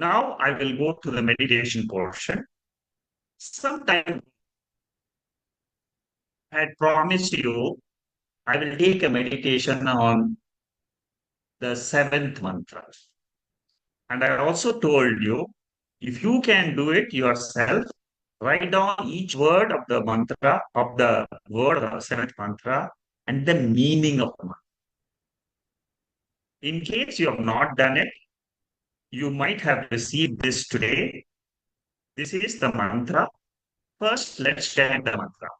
Now I will go to the meditation portion. Sometime I had promised you I will take a meditation on the seventh mantra. And I also told you, if you can do it yourself, write down each word of the mantra, of the word of the seventh mantra, and the meaning of the mantra. In case you have not done it, you might have received this today. This is the mantra. First, let's chant the mantra.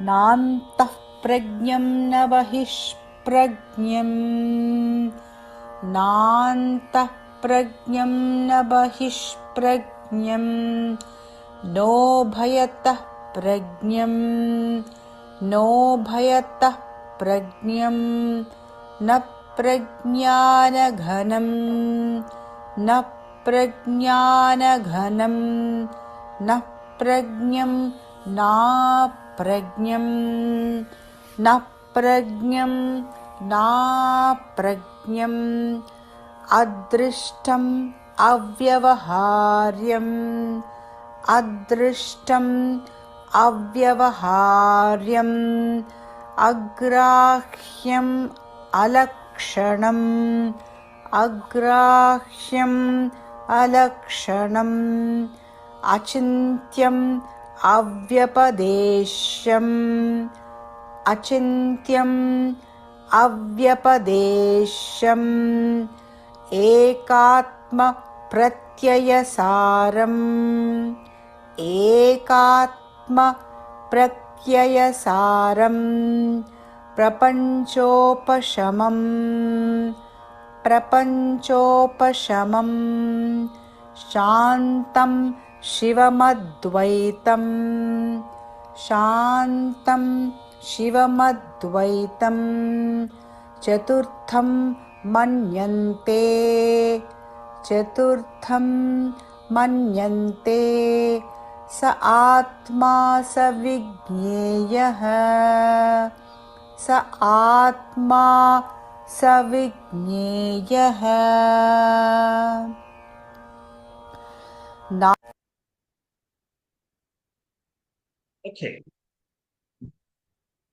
नान्तः प्रज्ञं न बहिष्प्रज्ञम् नान्तः प्रज्ञं न बहिष्प्रज्ञम् no भयतः प्रज्ञं no भयतः प्रज्ञं न प्रज्ञानघनं न प्रज्ञानघनं न प्रज्ञं नाप्रज्ञं न प्रज्ञं नाप्रज्ञम् अदृष्टम् अव्यवहार्यम् अदृष्टम् अव्यवहार्यम् अग्राह्यम् अलक्षणम् अग्राह्यम् अलक्षणम् अचिन्त्यम् अव्यपदेश्यम् अचिन्त्यम् अव्यपदेश्यम् एकात्म प्रत्ययसारम् एकात्म प्रत्ययसारम् प्रपञ्चोपशमम् प्रपञ्चोपशमम् शान्तं शिवमद्वैतं शान्तं शिवमद्वैतं चतुर्थं मन्यन्ते चतुर्थं मन्यन्ते स आत्मा स विज्ञेयः स आत्मा स विज्ञेयः Okay.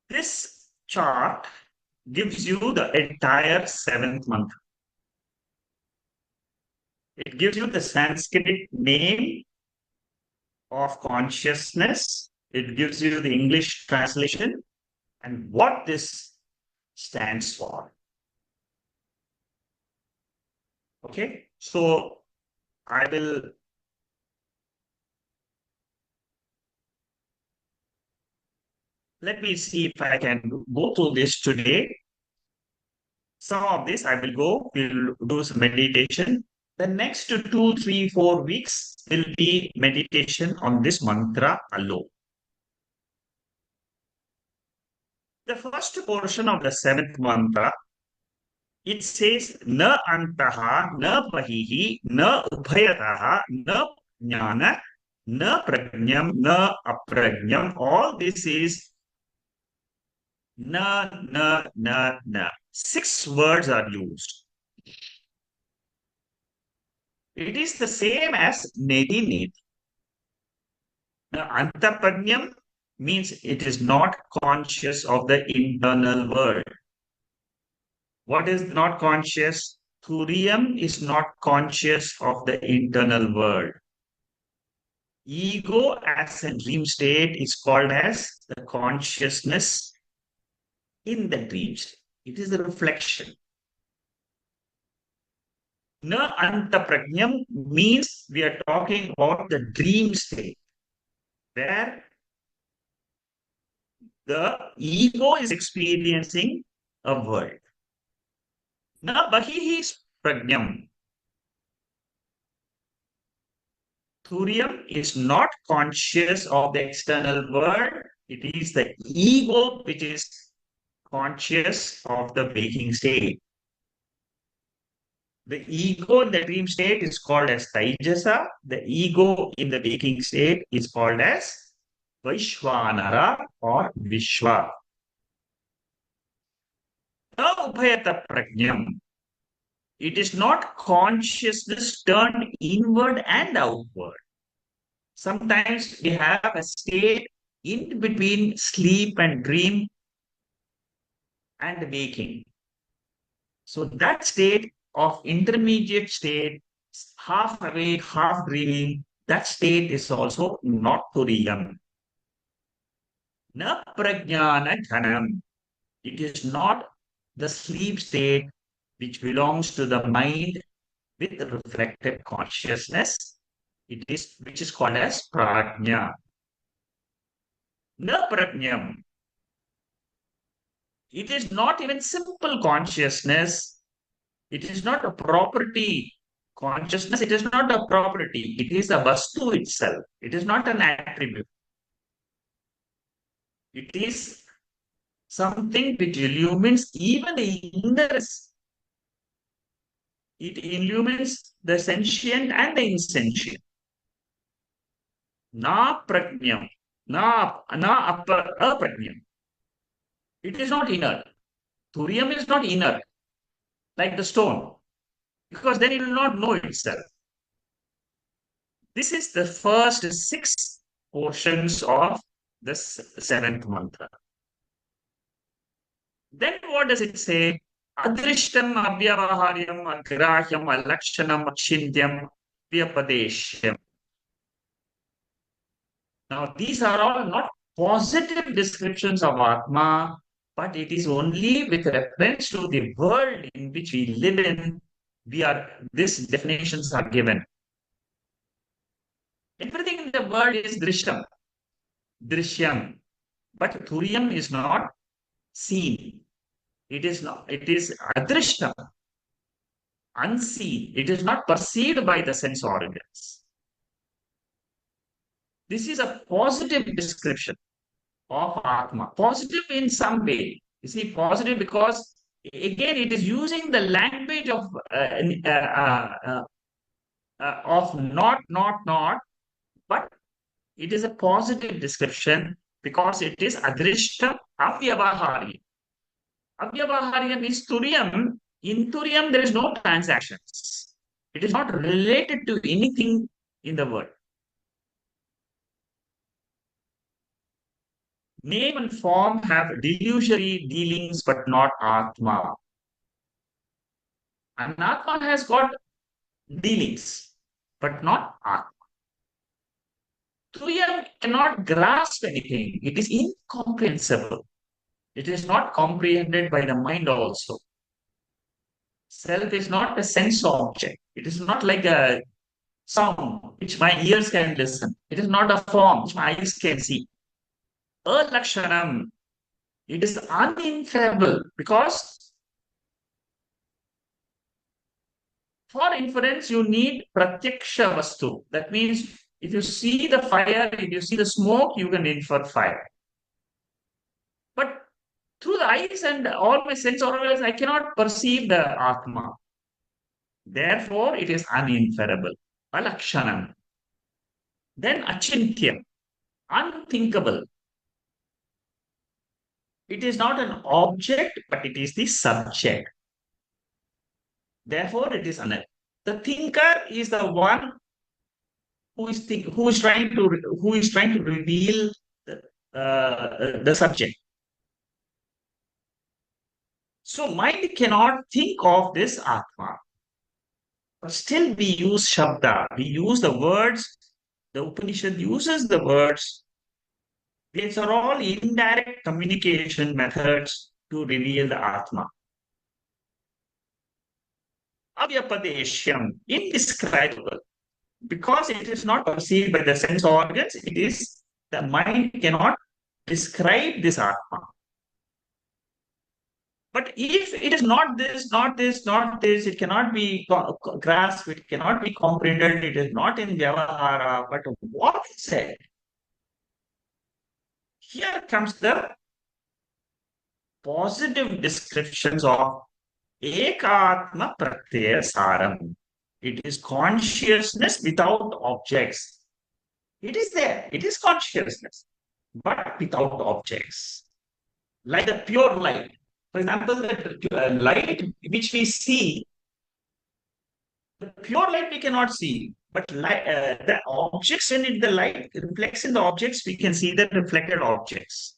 This chart gives you the entire seventh mantra. It gives you the Sanskrit name of consciousness. It gives you the English translation and what this stands for. Okay, so I will let me see if I can go through this today. Some of this I will go, we'll do some meditation. The next 2, 3, 4 weeks will be meditation on this mantra alone. The first portion of the seventh mantra, it says, na antaha, na pahihi, na ubhayataha, na jnana, na prajnam, na aprajnam. All this is na, na. 6 words are used. It is the same as neti neti. Now, antaprajnam means it is not conscious of the internal world. What is not conscious? Turiyam is not conscious of the internal world. Ego as a dream state is called as the consciousness in the dream state. It is a reflection. Na antaprajnam means we are talking about the dream state, where the ego is experiencing a world. Na bahihi prajnam. Turiya is not conscious of the external world. It is the ego which is conscious of the waking state. The ego in the dream state is called as Taijasa. The ego in the waking state is called as Vaishwanara or Vishwa. Na ubhayata prajnam. It is not consciousness turned inward and outward. Sometimes we have a state in between sleep and dream and waking. So that state of intermediate state, half awake, half dreaming, that state is also not Turiyam. Na prajnana ghanam. It is not the sleep state which belongs to the mind with reflected consciousness. It is which is called as prajna. Na prajnam. It is not even simple consciousness. It is not a property. Consciousness, it is not a property. It is a vastu itself. It is not an attribute. It is something which illumines even the ignorance. It illumines the sentient and the insentient. Na prajnam. Na aprajnam. It is not inert. Thurium is not inert, like the stone, because then it will not know itself. This is the first six portions of the seventh mantra. Then what does it say? Adrishtam, avyavaharyam, agrahyam, alakshanam, achintyam, vyapadeshyam. Now, these are all not positive descriptions of Atma, but it is only with reference to the world in which we live in, these definitions are given. Everything in the world is drishtam, drishyam, but Turiyam is not seen. It is not, it is adrishtam, unseen. It is not perceived by the sense organs. This is a positive description of Atma. Positive in some way. You see, positive because again it is using the language of not, but it is a positive description because it is adrishtam avyavahari. Avyavahari means Turiyam. In Turiyam, there is no transactions. It is not related to anything in the world. Name and form have delusory dealings, but not Atma. And Atma has got dealings, but not Atma. Turiya cannot grasp anything. It is incomprehensible. It is not comprehended by the mind also. Self is not a sense object. It is not like a sound which my ears can listen. It is not a form which my eyes can see. Alakshanam, it is uninferable because for inference you need pratyaksha vastu. That means if you see the fire, if you see the smoke, you can infer fire. But through the eyes and all my sense organs, I cannot perceive the Atma. Therefore, it is uninferable. Alakshanam. Then achintya, unthinkable. It is not an object, but it is the subject. Therefore, it is another. The thinker is the one who is trying to reveal the subject. So mind cannot think of this Atma. But still we use Shabda. We use the words. The Upanishad uses the words. These are all indirect communication methods to reveal the Atma. Avyapadeshyam, indescribable. Because it is not perceived by the sense organs, the mind cannot describe this Atma. But if it is not this, not this, not this, it cannot be grasped, it cannot be comprehended, it is not in Vyavahara, but what is said? Here comes the positive descriptions of Ekatma Pratyaya Saram. It is consciousness without objects. It is there, it is consciousness, but without objects. Like the pure light. For example, the light which we see The pure light we cannot see, but the objects in it, the light reflects in the objects, we can see the reflected objects.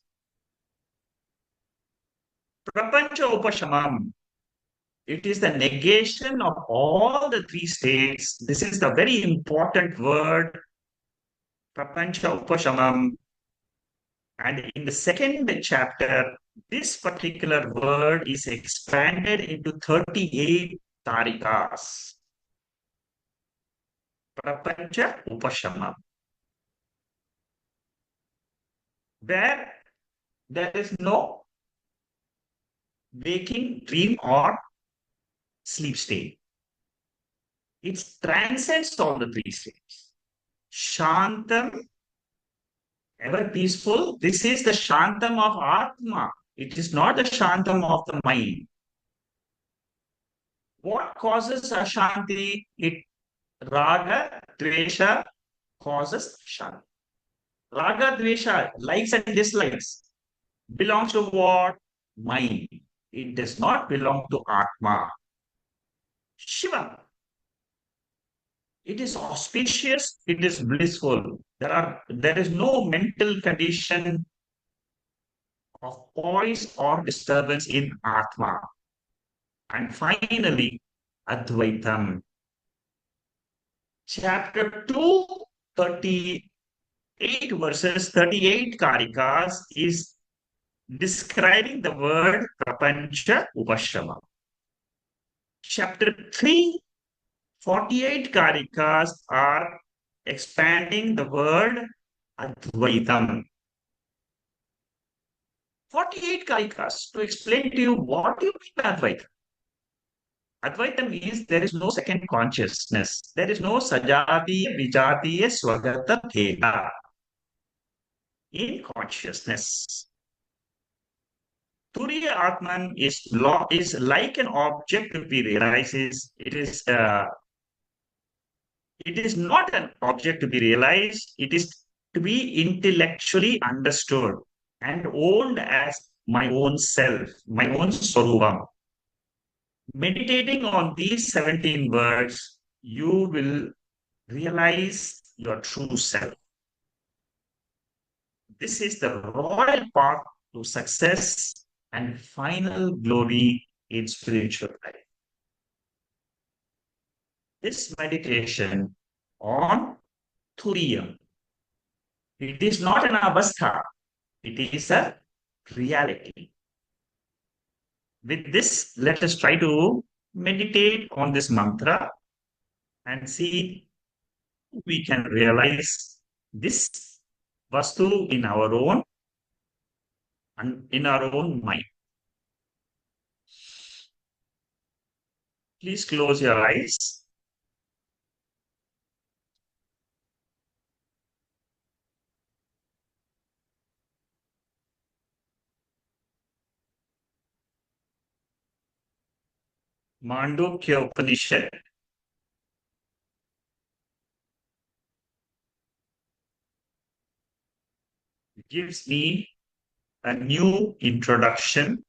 Prapancha Upashamam. It is the negation of all the three states. This is the very important word, Prapancha Upashamam. And in the second chapter, this particular word is expanded into 38 tarikas. Prapancha Upashamam. Where there is no waking, dream, or sleep state. It transcends all the three states. Shantam, ever peaceful. This is the Shantam of Atma. It is not the Shantam of the mind. What causes Ashanti? It Raga, Dvesha causes Shanti. Raga, Dvesha, likes and dislikes, belongs to what? Mind. It does not belong to Atma. Shiva. It is auspicious, it is blissful. There is no mental condition of poise or disturbance in Atma. And finally, Advaitam. Chapter 2, 38 verses, 38 karikas is describing the word Prapancha Upashrama. Chapter 3, 48 karikas are expanding the word Advaitam. 48 karikas to explain to you what do you mean by Advaita. Advaita means there is no second consciousness. There is no Sajatiya, Vijatiya, Swagata, Bheda in consciousness. Turiya Atman is like an object to be realized. It is not an object to be realized. It is to be intellectually understood and owned as my own self, my own Swarupam. Meditating on these 17 words, you will realize your true self. This is the royal path to success and final glory in spiritual life. This meditation on Turiya, it is not an avastha, it is a reality. With this, let us try to meditate on this mantra and see if we can realize this vastu in our own and in our own mind. Please close your eyes. Mandukya Upanishad gives me a new introduction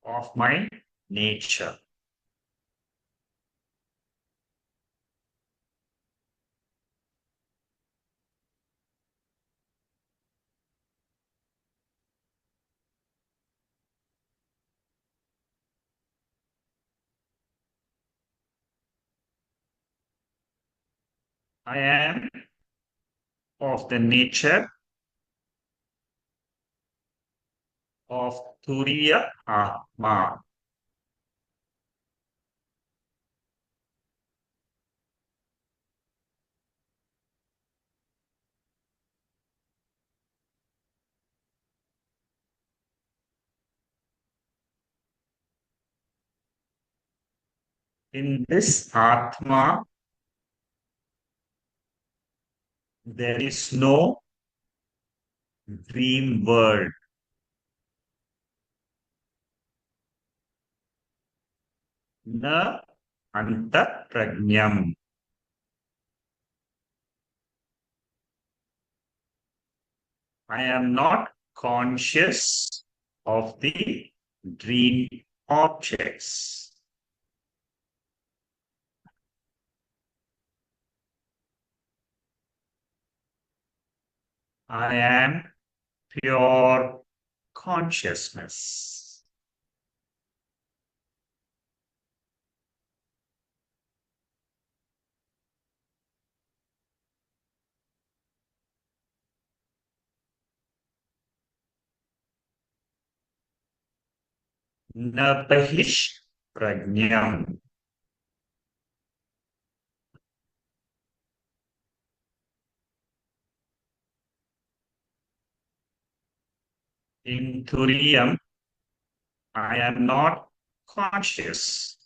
of my nature. I am of the nature of Turiya Atma. In this Atma, there is no dream world. Na anta prajnam. I am not conscious of the dream objects. I am pure consciousness. न बहिः प्रज्ञम्. In Turiya, I am not conscious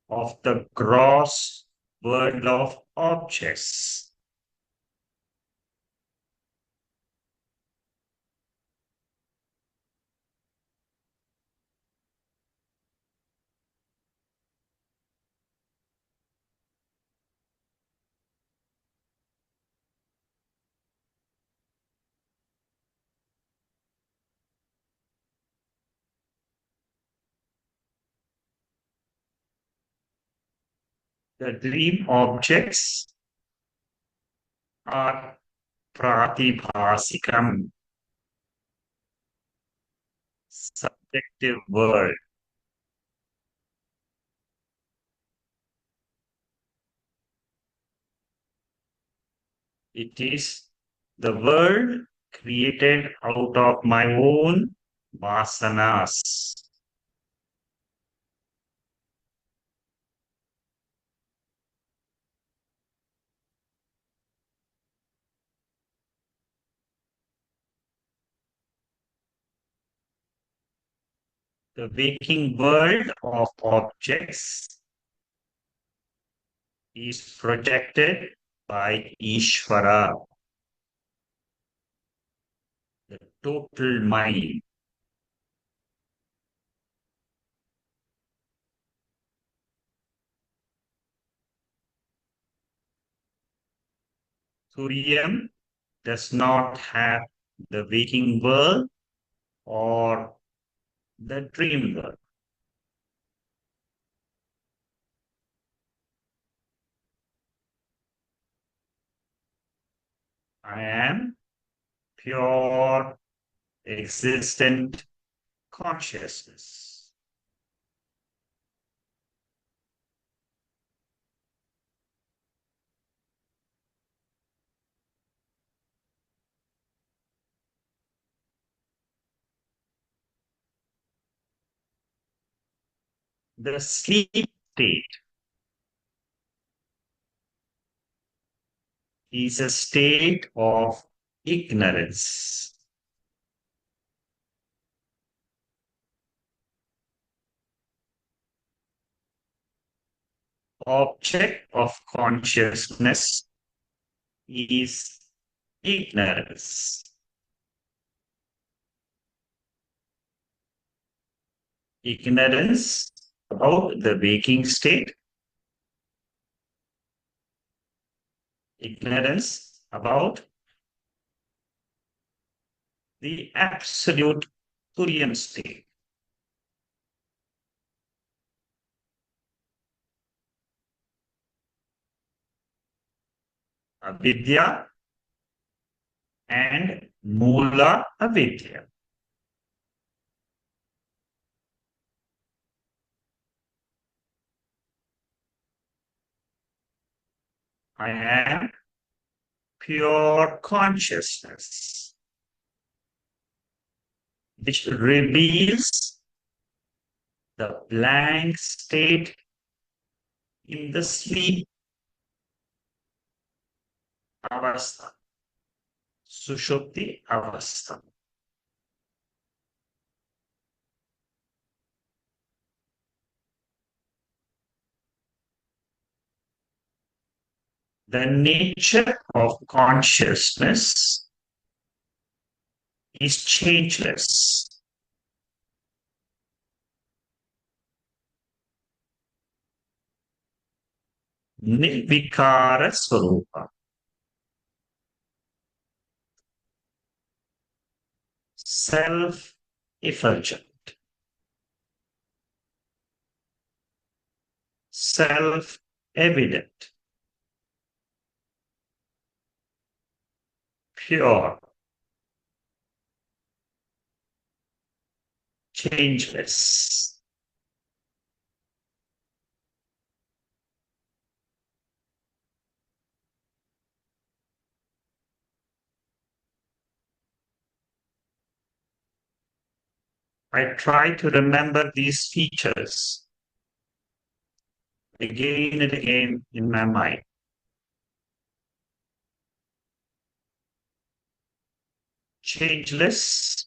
of the gross world of objects. The dream objects are pratibhasikam, subjective world. It is the world created out of my own vasanas. The waking world of objects is projected by Ishvara, the total mind. Surya does not have the waking world or the dream world. I am pure existent consciousness. The sleep state is a state of ignorance. Object of consciousness is ignorance. Ignorance about the waking state, ignorance about the absolute Turiya state. Avidya and Mula Avidya. I am pure consciousness, which reveals the blank state in the sleep avastha, sushupti avastha. The nature of consciousness is changeless. Nirvikara Swarupa. Self-effulgent. Self-evident. pure, changeless. I try to remember these features again and again in my mind. Changeless,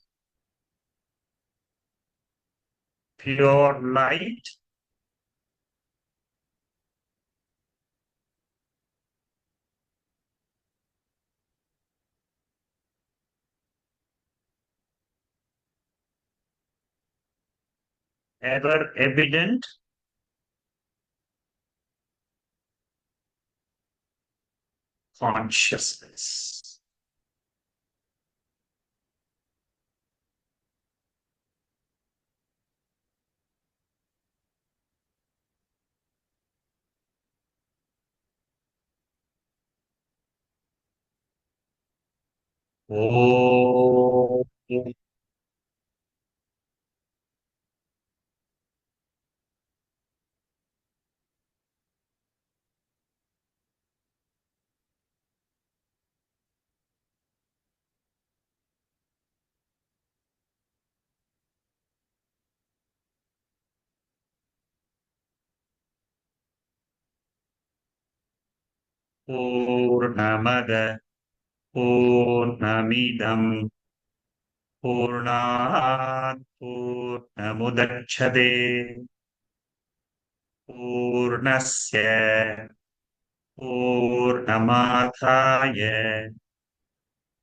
pure light, ever evident, consciousness. Oh, Purnamada, Purnamidam, Purnat, Purnamudachyate, Purnasya, Purnamadhaya,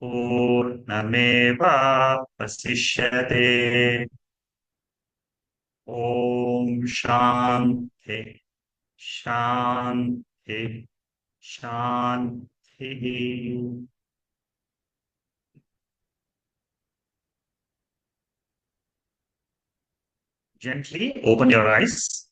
Purnamevapasishyate. Om Shanti, Shanti, Shanti. Gently open your eyes.